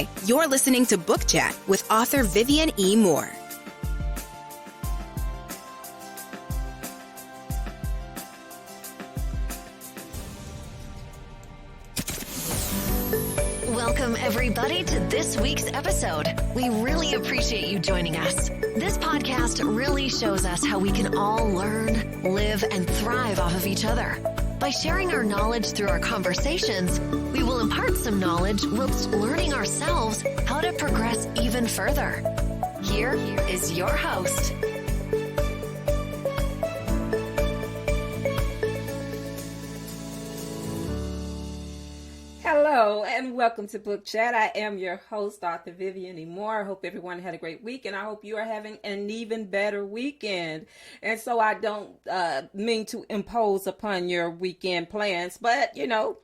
Hi, you're listening to Book Chat with author Vivian E. Moore. Welcome, everybody, to this week's episode. We really appreciate you joining us. This podcast really shows us how we can all learn, live, and thrive off of each other. By sharing our knowledge through our conversations, we will impart some knowledge whilst learning ourselves how to progress even further. Here is your host. Hello and welcome to Book Chat. I am your host, Author Vivian E. Moore. I hope everyone had a great week, and I hope you are having an even better weekend. And so I don't mean to impose upon your weekend plans, but you know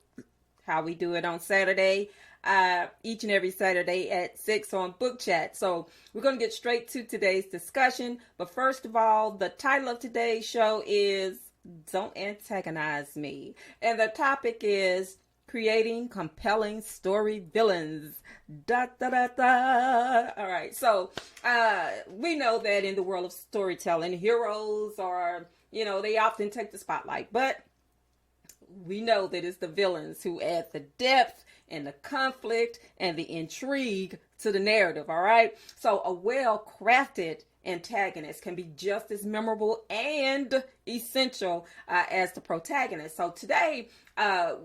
how we do it on Saturday, each and every Saturday at 6 on Book Chat. So we're going to get straight to today's discussion. But first of all, the title of today's show is Don't Antagonize Me. And the topic is creating compelling story villains. Da, da, da, da. All right. So we know that in the world of storytelling, heroes are, they often take the spotlight. But we know that it's the villains who add the depth and the conflict and the intrigue to the narrative. All right. So a well-crafted antagonist can be just as memorable and essential as the protagonist. So today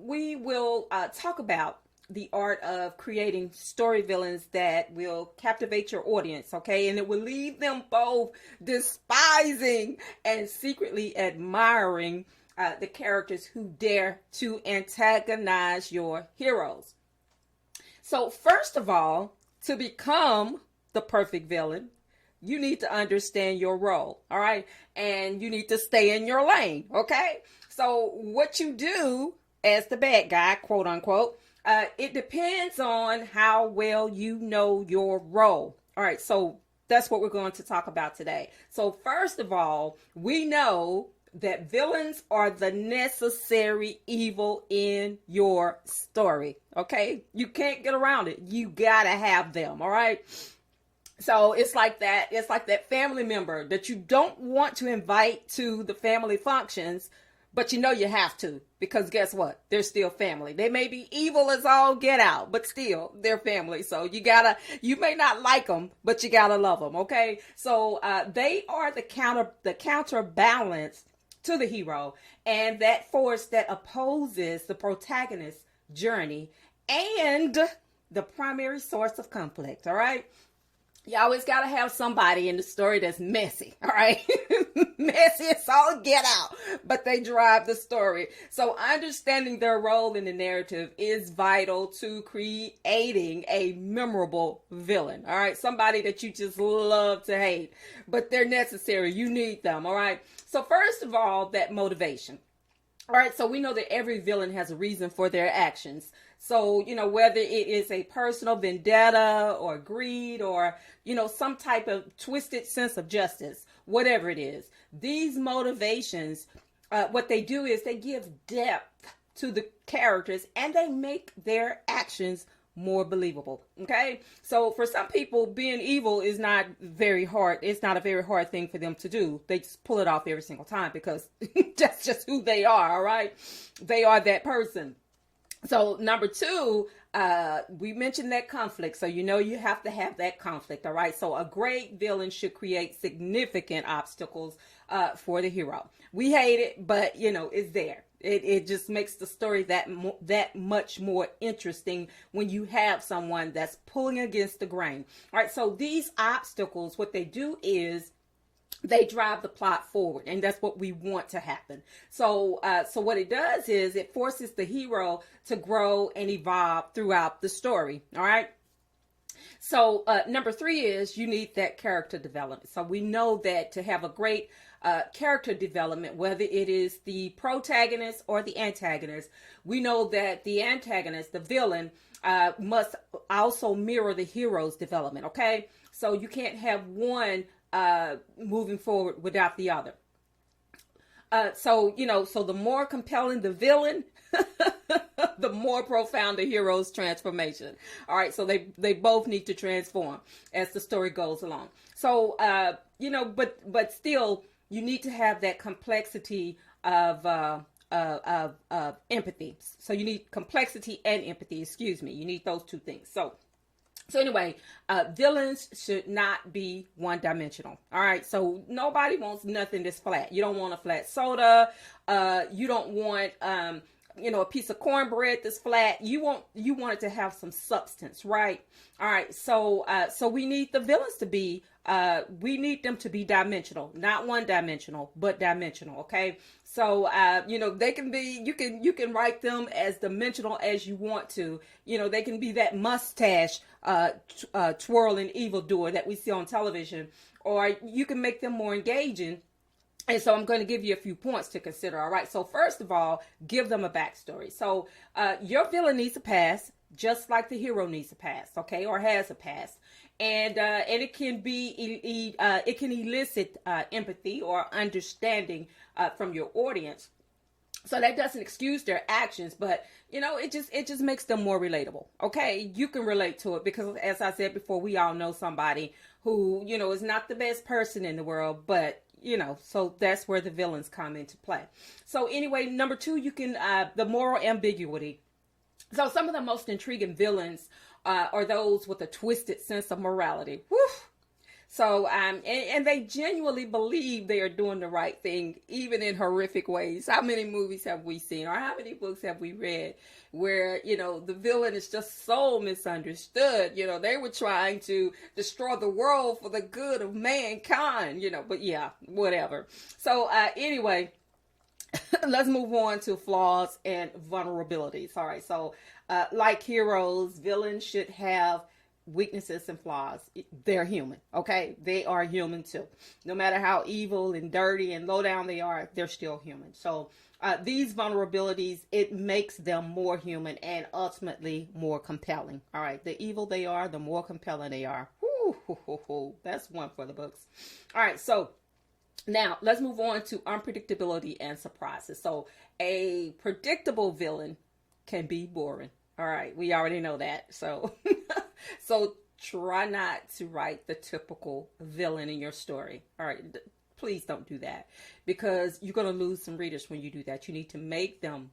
we will talk about the art of creating story villains that will captivate your audience, okay? And it will leave them both despising and secretly admiring the characters who dare to antagonize your heroes. So first of all, to become the perfect villain, you need to understand your role, all right? And you need to stay in your lane, okay? So what you do as the bad guy, quote unquote, it depends on how well you know your role. All right, so that's what we're going to talk about today. So first of all, we know that villains are the necessary evil in your story, okay? You can't get around it. You gotta have them, all right? So it's like that family member that you don't want to invite to the family functions, but you know you have to, because guess what? They're still family. They may be evil as all get out, but still they're family. So you may not like them, but you gotta love them. Okay. So, they are the counterbalance to the hero, and that force that opposes the protagonist's journey and the primary source of conflict. All right. You always got to have somebody in the story that's messy, all right? Messy as all get out, but they drive the story. So understanding their role in the narrative is vital to creating a memorable villain, all right? Somebody that you just love to hate, but they're necessary. You need them, all right? So first of all, that motivation. All right, so we know that every villain has a reason for their actions. So, whether it is a personal vendetta or greed or, some type of twisted sense of justice, whatever it is, these motivations, what they do is they give depth to the characters and they make their actions more believable. Okay. So for some people, being evil is not very hard. It's not a very hard thing for them to do. They just pull it off every single time because that's just who they are. All right. They are that person. So number two, we mentioned that conflict. So, you have to have that conflict. All right. So a great villain should create significant obstacles for the hero. We hate it, but it's there. It just makes the story that much more interesting when you have someone that's pulling against the grain. All right. So these obstacles, what they do is they drive the plot forward, and that's what we want to happen. So what it does is it forces the hero to grow and evolve throughout the story. All right. So number three is you need that character development. So we know that to have a great character development, whether it is the protagonist or the antagonist, we know that the antagonist, the villain, must also mirror the hero's development. Okay. So you can't have one moving forward without the other. So the more compelling the villain, the more profound the hero's transformation. All right, so they both need to transform as the story goes along. So but still, you need to have that complexity of empathy. So you need complexity and empathy. Excuse me. You need those two things. So anyway, villains should not be one-dimensional. All right, so nobody wants nothing that's flat. You don't want a flat soda. You don't want a piece of cornbread that's flat. You want it to have some substance, right? All right, so we need the villains to be we need them to be dimensional, not one-dimensional, but dimensional. Okay, so they can be. You can write them as dimensional as you want to. They can be that mustache twirling evildoer that we see on television, or you can make them more engaging. And so I'm going to give you a few points to consider. All right. So first of all, give them a backstory. So your villain needs a past, just like the hero needs a past, okay, or has a past. And it can be it can elicit empathy or understanding from your audience. So that doesn't excuse their actions, but it just makes them more relatable. Okay, you can relate to it because, as I said before, we all know somebody who is not the best person in the world, but so that's where the villains come into play. So anyway, number 2, you can the moral ambiguity. So some of the most intriguing villains are those with a twisted sense of morality. Woo! So, and they genuinely believe they are doing the right thing, even in horrific ways. How many movies have we seen, or how many books have we read where, the villain is just so misunderstood? They were trying to destroy the world for the good of mankind, but yeah, whatever. So, anyway, let's move on to flaws and vulnerabilities. All right. So, like heroes, villains should have weaknesses and flaws. They're human. Okay. They are human too. No matter how evil and dirty and low down they are, they're still human. So, these vulnerabilities, it makes them more human and ultimately more compelling. All right. The evil they are, the more compelling they are. Woo, that's one for the books. All right. So, now, let's move on to unpredictability and surprises. So, a predictable villain can be boring. All right, we already know that. So, so try not to write the typical villain in your story. All right, please don't do that because you're going to lose some readers when you do that. You need to make them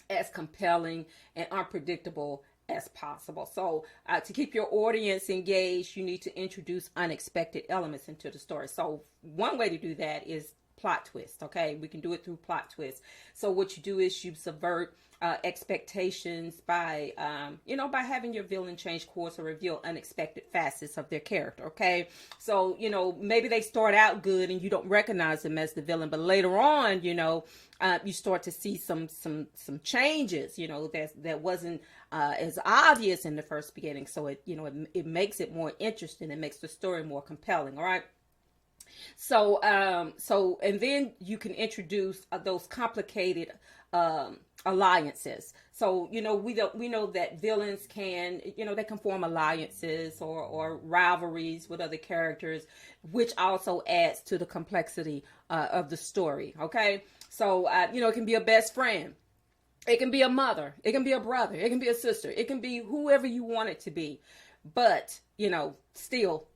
as compelling and unpredictable as possible. So to keep your audience engaged, you need to introduce unexpected elements into the story. So one way to do that is plot twist. Okay, we can do it through plot twist. So what you do is you subvert expectations by by having your villain change course or reveal unexpected facets of their character. Okay, so maybe they start out good and you don't recognize them as the villain, but later on you start to see some changes that wasn't as obvious in the first beginning. So it makes it more interesting. It makes the story more compelling. All right. So and then you can introduce those complicated alliances. So we know that villains can they can form alliances or rivalries with other characters, which also adds to the complexity of the story. Okay, so it can be a best friend, it can be a mother, it can be a brother, it can be a sister, it can be whoever you want it to be, but still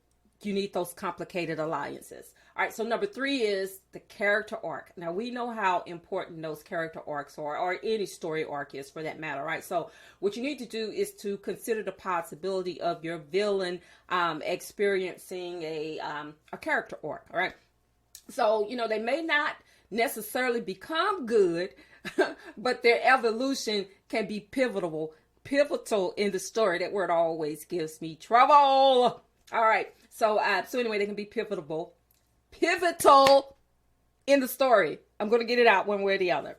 you need those complicated alliances. All right, so number 3 is the character arc. Now, we know how important those character arcs are, or any story arc is for that matter, right? So what you need to do is to consider the possibility of your villain experiencing a character arc, all right? So, they may not necessarily become good, but their evolution can be pivotal in the story. That word always gives me trouble. All right, so anyway, they can be pivotal in the story. I'm going to get it out one way or the other.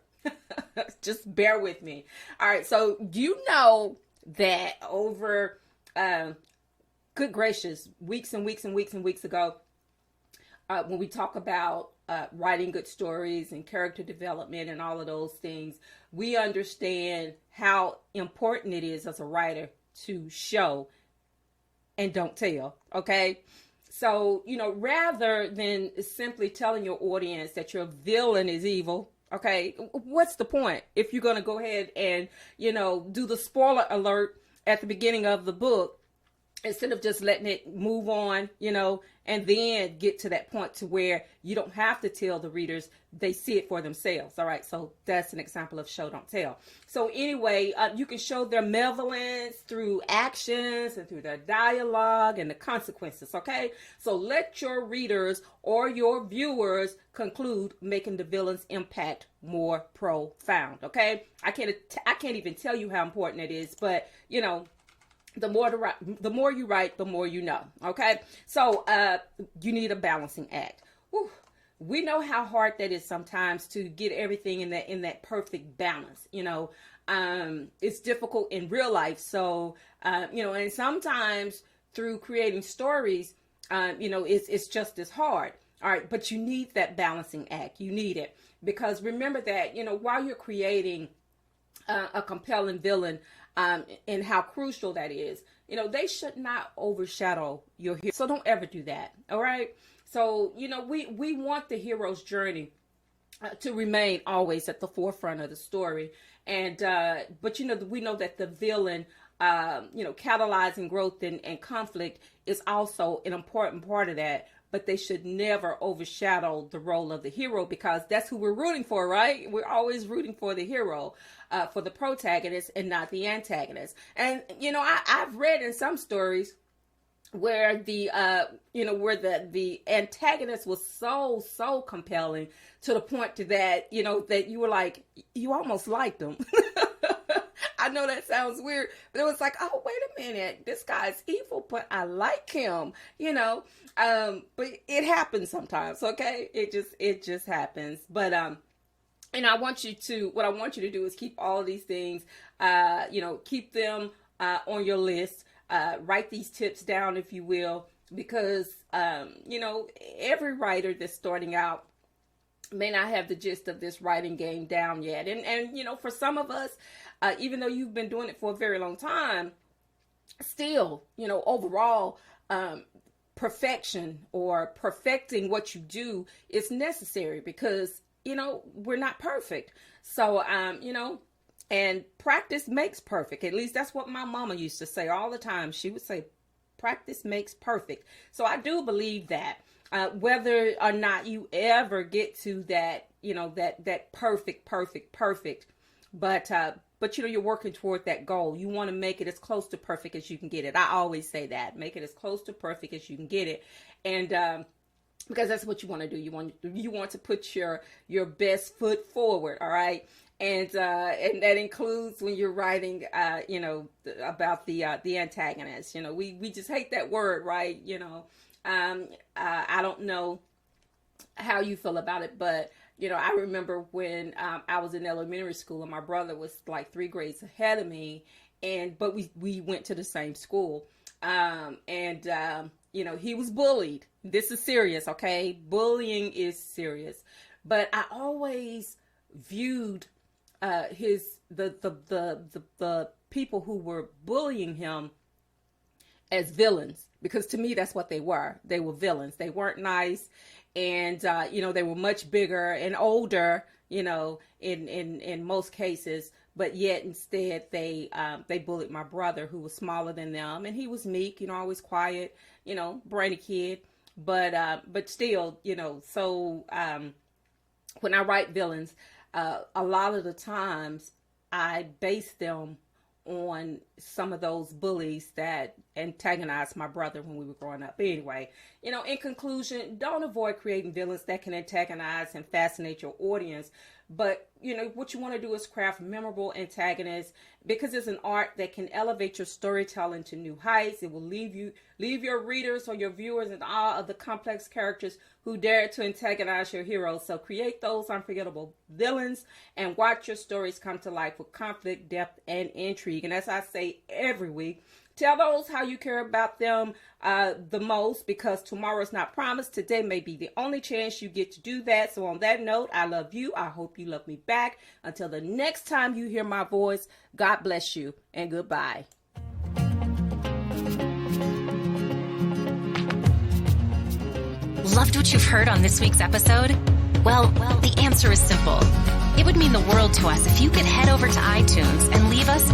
Just bear with me. All right. So that over, good gracious, weeks and weeks and weeks and weeks ago, when we talk about writing good stories and character development and all of those things, we understand how important it is as a writer to show and don't tell. Okay. So, rather than simply telling your audience that your villain is evil, Okay, what's the point if you're going to go ahead and, do the spoiler alert at the beginning of the book instead of just letting it move on, and then get to that point to where you don't have to tell the readers, they see it for themselves. All right, so that's an example of show, don't tell. So anyway, you can show their malevolence through actions and through their dialogue and the consequences. Okay, so let your readers or your viewers conclude, making the villain's impact more profound. Okay, I can't even tell you how important it is, but the more you write, the more you know. Okay, so you need a balancing act. Whew. We know how hard that is sometimes to get everything in that perfect balance. It's difficult in real life. So and sometimes through creating stories, it's just as hard. All right, but you need that balancing act. You need it, because remember that while you're creating a compelling villain, and how crucial that is, they should not overshadow your hero. So don't ever do that. All right. So, we want the hero's journey to remain always at the forefront of the story. And, but, we know that the villain, catalyzing growth and conflict is also an important part of that. But they should never overshadow the role of the hero, because that's who we're rooting for, right? We're always rooting for the hero, for the protagonist, and not the antagonist. And, I've read in some stories where the antagonist was so compelling to the point to that, that you were like, you almost liked them. I know that sounds weird, but it was like, oh, wait a minute, this guy's evil, but I like him, but it happens sometimes. Okay. It just happens. But, what I want you to do is keep all of these things, keep them, on your list, write these tips down, if you will, because, every writer that's starting out may not have the gist of this writing game down yet. And for some of us, even though you've been doing it for a very long time, still, overall, perfection or perfecting what you do is necessary, because, we're not perfect. So, and practice makes perfect. At least that's what my mama used to say all the time. She would say, practice makes perfect. So I do believe that. Whether or not you ever get to that, that perfect, but you're working toward that goal. You want to make it as close to perfect as you can get it. I always say that, make it as close to perfect as you can get it. And, because that's what you want to do. You want to put your best foot forward. All right. And that includes when you're writing, about the antagonist. We just hate that word, right? I don't know how you feel about it, but, I remember when I was in elementary school and my brother was like 3 grades ahead of me, but we went to the same school. He was bullied. This is serious, okay? Bullying is serious. But I always viewed the people who were bullying him as villains, because to me that's what they were. They were villains. They weren't nice, and they were much bigger and older, in most cases, but yet instead they bullied my brother, who was smaller than them, and he was meek, always quiet, brainy kid, but still, so when I write villains, a lot of the times I base them on some of those bullies that antagonized my brother when we were growing up. Anyway, in conclusion, don't avoid creating villains that can antagonize and fascinate your audience. But, what you want to do is craft memorable antagonists, because it's an art that can elevate your storytelling to new heights. It will leave your readers or your viewers in awe of the complex characters who dare to antagonize your heroes. So create those unforgettable villains and watch your stories come to life with conflict, depth, and intrigue. And as I say every week, tell those how you care about them the most, because tomorrow's not promised. Today may be the only chance you get to do that. So on that note, I love you. I hope you love me back. Until the next time you hear my voice, God bless you and goodbye. Loved what you've heard on this week's episode? Well, the answer is simple. It would mean the world to us if you could head over to iTunes and leave us